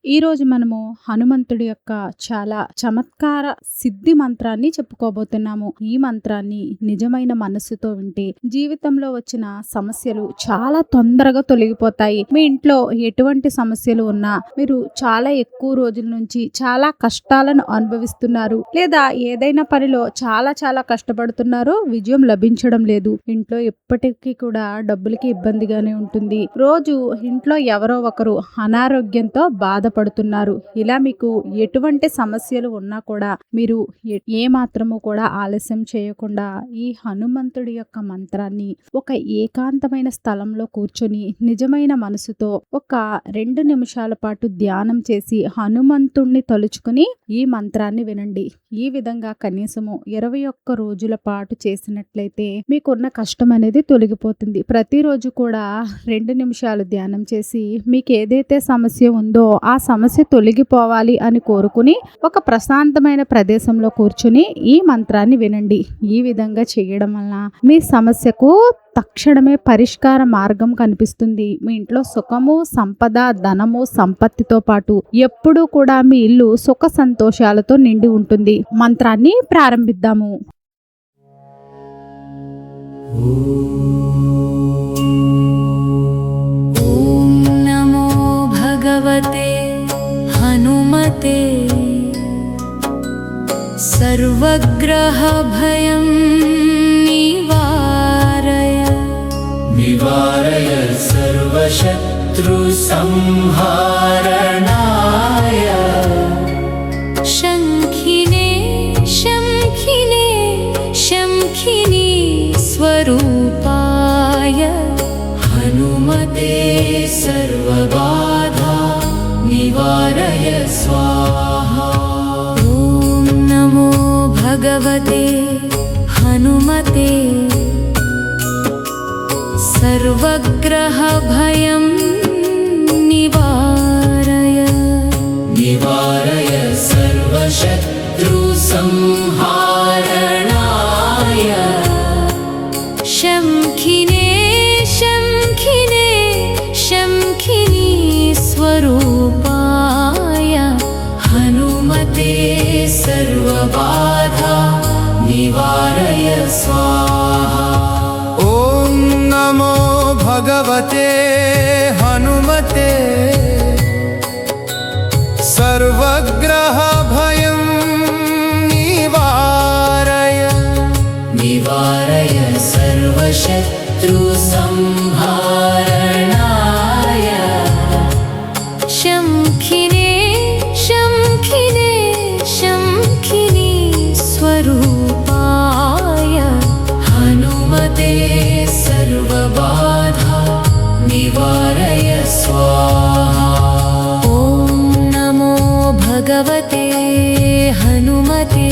ఈరోజు మనము హనుమంతుడి యొక్క చాలా చమత్కార సిద్ధి మంత్రాన్ని చెప్పుకోబోతున్నాము. ఈ మంత్రాన్ని నిజమైన మనస్సుతో వింటే జీవితంలో వచ్చిన సమస్యలు చాలా తొందరగా తొలగిపోతాయి. మీ ఇంట్లో ఎటువంటి సమస్యలు ఉన్నా, మీరు చాలా ఎక్కువ రోజుల నుంచి చాలా కష్టాలను అనుభవిస్తున్నారు, లేదా ఏదైనా పనిలో చాలా కష్టపడుతున్నారు, విజయం లభించడం లేదు, ఇంట్లో ఎప్పటికీ కూడా డబ్బులకి ఇబ్బందిగానే ఉంటుంది, రోజు ఇంట్లో ఎవరో ఒకరు అనారోగ్యంతో బాధపడుతున్నారు, ఇలా మీకు ఎటువంటి సమస్యలు ఉన్నా కూడా మీరు ఏ మాత్రము కూడా ఆలస్యం చేయకుండా ఈ హనుమంతుడి యొక్క మంత్రాన్ని ఒక ఏకాంతమైన స్థలంలో కూర్చొని నిజమైన మనసుతో ఒక 2 నిమిషాల పాటు ధ్యానం చేసి హనుమంతుణ్ణి తలుచుకుని ఈ మంత్రాన్ని వినండి. ఈ విధంగా కనీసము 21 రోజుల పాటు చేసినట్లయితే మీకున్న కష్టం అనేది తొలగిపోతుంది. ప్రతిరోజు కూడా 2 నిమిషాలు ధ్యానం చేసి మీకు ఏదైతే సమస్య ఉందో ఆ సమస్య తొలగిపోవాలి అని కోరుకుని ఒక ప్రశాంతమైన ప్రదేశంలో కూర్చుని ఈ మంత్రాన్ని వినండి. ఈ విధంగా చేయడం వలన మీ సమస్యకు తక్షణమే పరిష్కార మార్గం కనిపిస్తుంది. మీ ఇంట్లో సుఖము, సంపద, ధనము, సంపత్తితో పాటు ఎప్పుడూ కూడా మీ ఇల్లు సుఖ సంతోషాలతో నిండి ఉంటుంది. మంత్రాన్ని ప్రారంభిద్దాము. ఓం నమో భగవతే హనుమతే సర్వగ్రహ భయం నివారయ సర్వశత్రు సంహారణాయ శంఖినే శంఖినే శంఖినీ స్వరూపాయ హనుమతే సర్వబాధా నివారయ స్వాహా. ఓం నమో భగవతే హనుమతే సర్వగ్రహ భయం నివారయ సర్వశత్రు సంహారణాయ శంఖినే శంఖినే శంఖినీ స్వరూపాయ హనుమతే సర్వబాధా నివారయ స్వాహా. ఓం నమో భగవతే హనుమతే సర్వగ్రహ భయం నివారయ సర్వశత్రు సంహారణాయ శంఖినే శంఖినే శంఖినీ స్వరూపాయ హనుమతే సర్వబాధా నివారయ స్వాహా. ఓం నమో భగవతే హనుమతే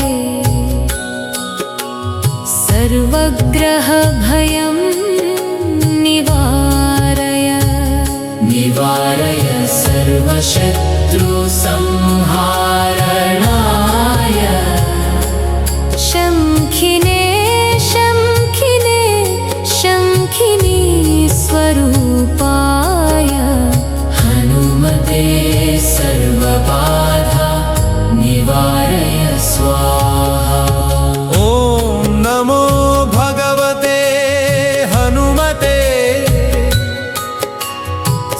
సర్వగ్రహ భయం నివారయ సర్వశత్రు సంహారణాయ శంఖినే శంఖినే శంఖినీ స్వరూపాయ హనుమతే సర్వబాధా నివారయ స్వాహా. ఓం నమో భగవతే హనుమతే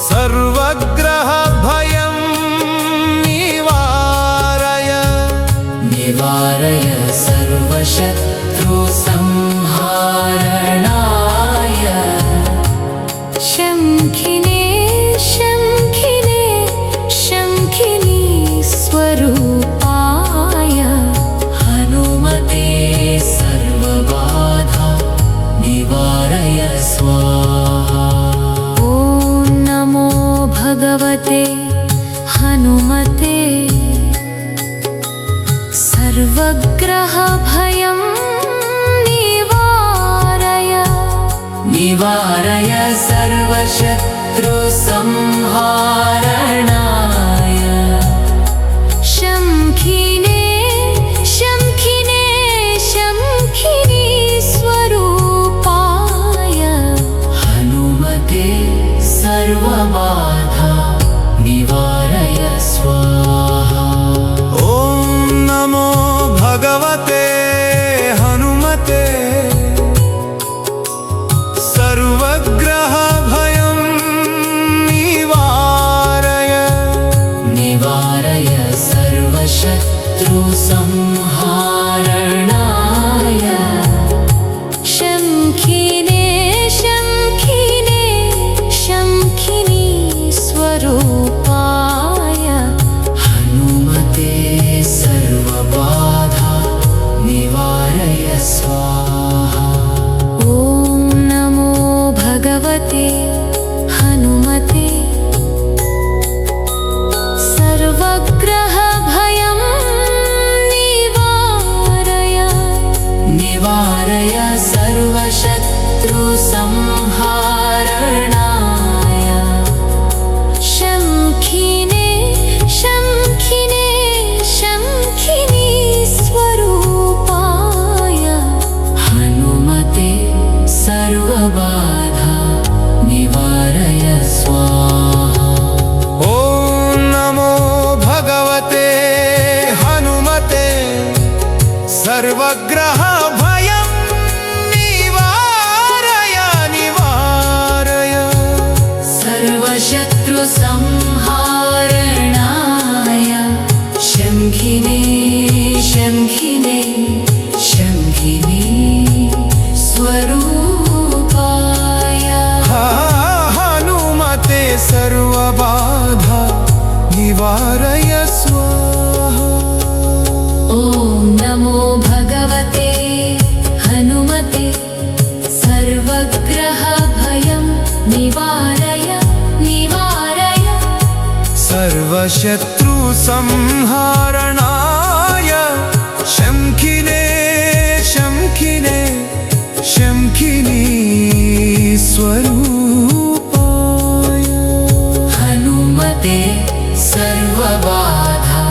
సర్వగ్రహ భయం నివారయ సర్వశత్రు సంహారణాయ శంఖినే శంఖినే శంఖినీ స్వరూపాయ హనుమతే సర్వబాధా నివారయ స్వాహా. ఓం నమో భగవతే హనుమతే సర్వగ్రహ భయం నివారయ సర్వశత్రు సంహారణాయ శంఖినే శంఖినే శంఖినీ స్వరూపాయ హనుమతే సర్వబాధా నివారయ స్వాహా. सर्वशत्रुसंहारणाय शङ्खिने शङ्खिने शङ्खिनी स्वरूपाय हनुमते सर्वबाधा निवारय स्वाहा। ॐ नमो भगवते हनुमते सर्वग्रहभयं निवारय निवारय सर्वशत्रुसंहारणाय शङ्खिने शङ्खिने शङ्खिनी स्वरूपाय हनुमते सर्वबाधा निवारय स्वाहा। ॐ नमो भगवते हनुमते सर्वग्रह भयं निवारय निवारय सर्वशत्रुसंहारणाय शङ्खिने शङ्खिने शङ्खिनी स्वरूपाय हनुमते सर्वबाधा निवारय स्वाहा। ॐ नमो भगवते हनुमते सर्वग्रहभयं निवारय निवारय सर्वशत्रुसंहारणाय शङ्खिने शङ्खिने शङ्खिनी स्वरूपाय हनुमते सर्वबाधा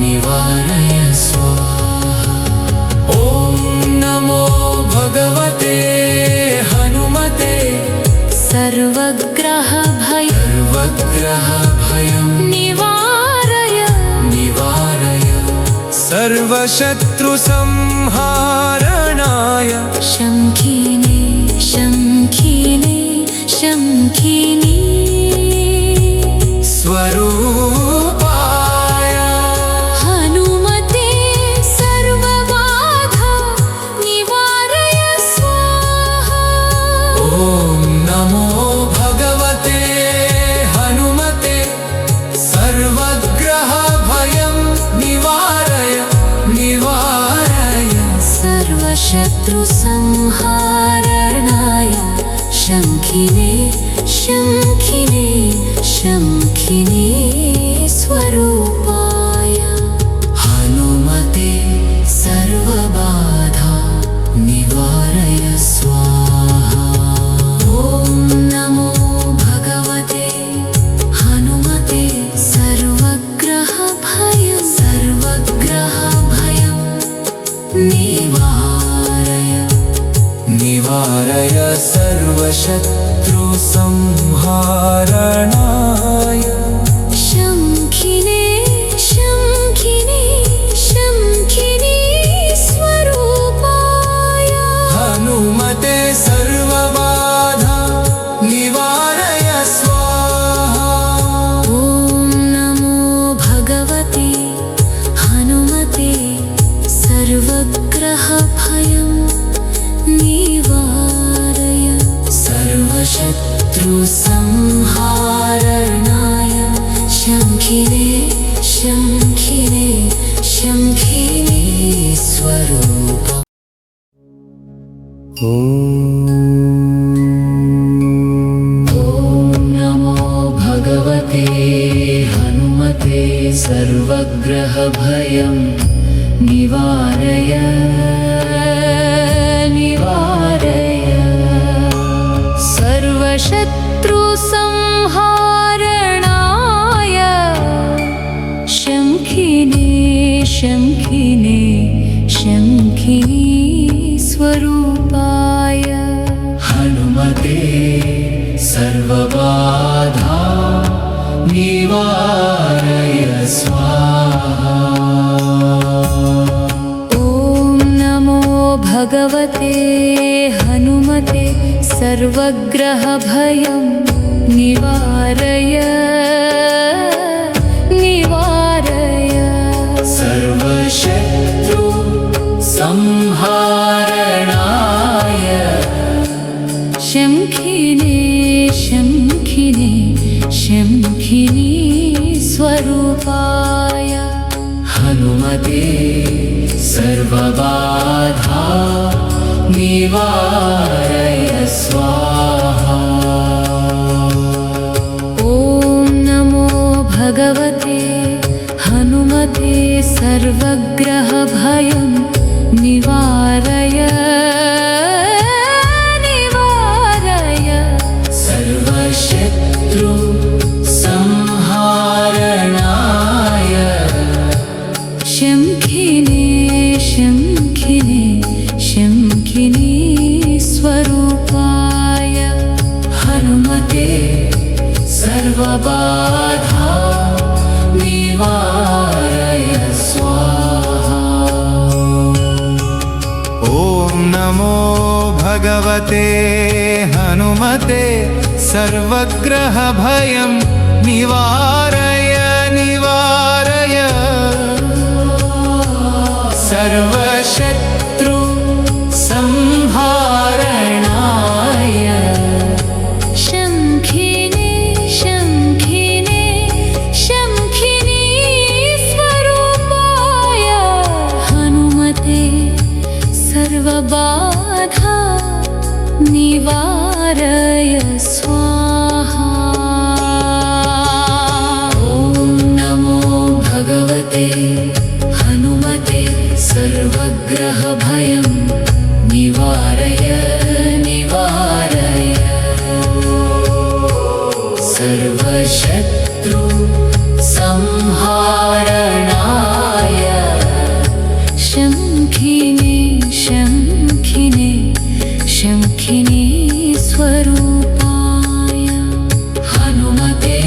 निवारय स्वाहा। ॐ नमो भगवते हनुमते सर्वग्रहभयं निवारय निवारय सर्वशत्रुसंहारणाय शङ्खिने शङ्खिने शङ्खिनी स्वरूपाय हनुमते सर्वबाधा निवारय स्वाहा। ॐ नमो भगवते हनुमते सर्वग्रहभयं निवारय निवारय सर्वशत्रुसंहारणाय शङ्खिने शङ्खिने शङ्खिनी स्वरूपाय हनुमते सर्वबाधा निवारय स्वाहा। ॐ नमो भगवते हनुमते सर्वग्रहभयं निवारय निवारय सर्वशत्रुसंहारणाय शङ्खिने शङ्खिने शङ्खिनी स्वरूपाय हनुमते सर्वबाधा निवारय स्वाहा। ॐ नमो भगवते हनुमते सर्वग्रहभयं निवारय सर्वशत्रुसंहारणाय शङ्खिने शङ्खिने शङ्खिनी स्वरूपा। ॐ नमो भगवते हनुमते सर्वग्रहभयं निवारय निवारय सर्वशत्रुसंहारणाय शङ्खिने शङ्खिने शङ्खिनी स्वरूपाय हनुमते सर्वबाधा निवारय स्वाहा। ॐ नमो भगवते हनुमते सर्वग्रहभयं निवारय निवारय स्वरूपाय हनुमते सर्वबाधा निवारय स्वाहा ॐ नमो भगवते हनुमते सर्वग्रहभयं निवारय निवारय सर्वशत्रु संहारणाय शङ्खिने शङ्खिने शङ्खिनी स्वरूपाय हनुमते सर्वबाधा निवारय स्वाहा ॐ नमो भगवते हनुमते सर्वग्रहभयं निवारय निवारय सर्वशत्रु संहारणाय शङ्खिने शङ्खिने शङ्खिनी स्वरूपाय हनुमते सर्वबाधा निवारय स्वाहा ॐ नमो भगवते हनुमते सर्वग्रहभयं निवारय निवारय सर्वशत्रु संहारणाय शङ्खिने शङ्खिने शङ्खिनी स्वरूपाय हनुमते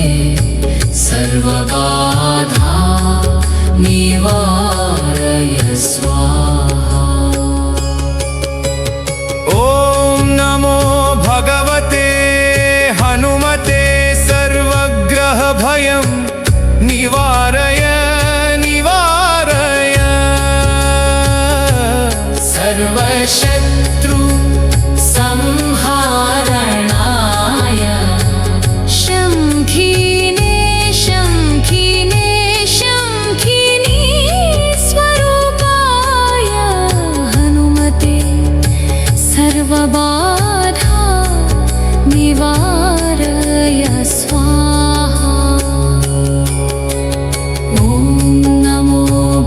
सर्वबाधा निवारय स्वाहा ॐ नमो भगवते हनुमते सर्वग्रहभयं निवारय निवारय सर्वशत्रु संहारणाय शङ्खिने शङ्खिने शङ्खिनी स्वरूपाय हनुमते सर्वबाधा निवारय स्वाहा ॐ नमो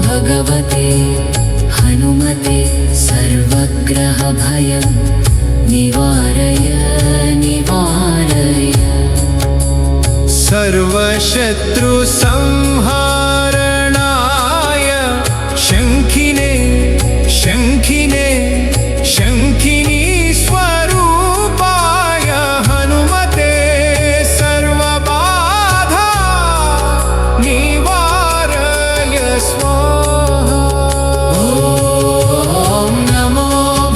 भगवते हनुमते सर्वग्रहभयं निवारय निवारय सर्वशत्रु संहारणाय शङ्खिने शङ्खिने शङ्खिनी स्वरूपाय हनुमते सर्वबाधा निवारय स्वाहा ॐ नमो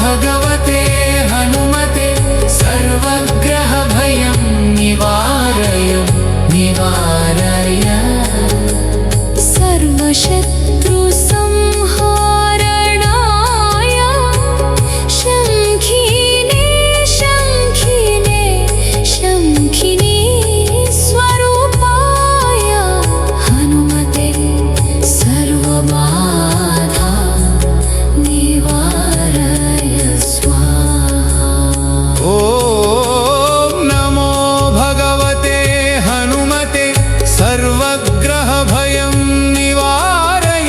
भगवते हनुमते सर्वग्रहभयं निवारय निवारय सर्वशत्रु संहारणाय शङ्खिने शङ्खिने शङ्खिनी स्वरूपाय हनुमते सर्वबाधा निवारय स्वाहा ॐ नमो भगवते हनुमते सर्वग्रहभयं निवारय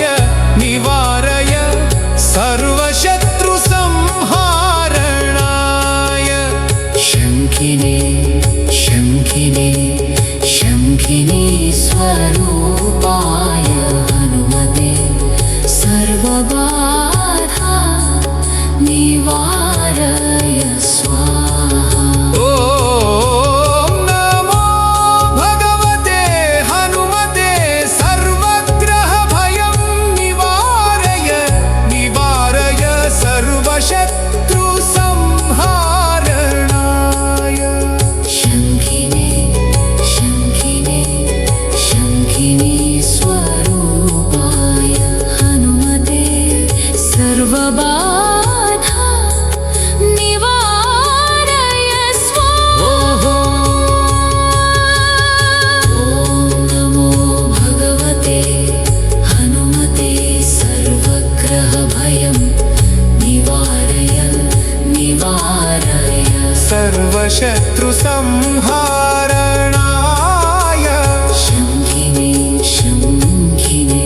सर्वशत्रुसंहारणाय शङ्खिने शङ्खिने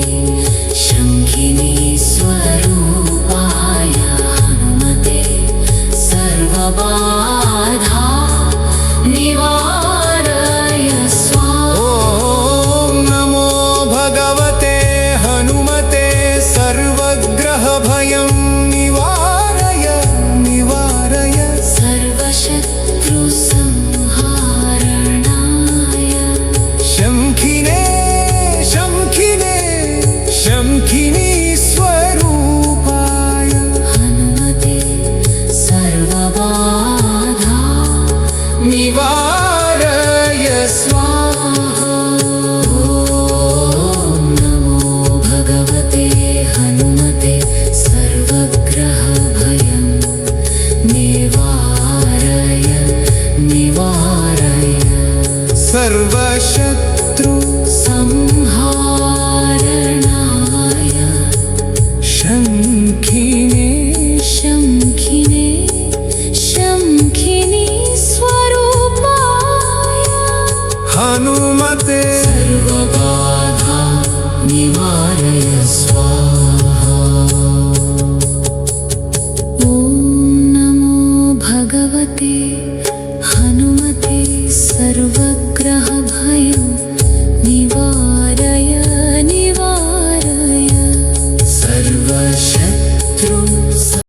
शङ्खिने स्वरूपाय हनुमते सर्वबाधा निवारय स्वाहा ॐ नमो भगवते हनुमते सर्वग्रहभयं निवारय निवारय सर्वशत्रुसंहारणाय शङ्खिने शङ्खिने शङ्खिनी स्वरूपाय हनुमते सर्वबाधा निवारय स्वाहा ॐ नमो भगवते हनुमते सर्वग्रहभयं निवारय निवारय सर्वशत्रु संहारणाय शङ्खिने शङ्खिने शङ्खिनी स्वरूपाय हनुमते सर्वबाधा निवारय स्वाहा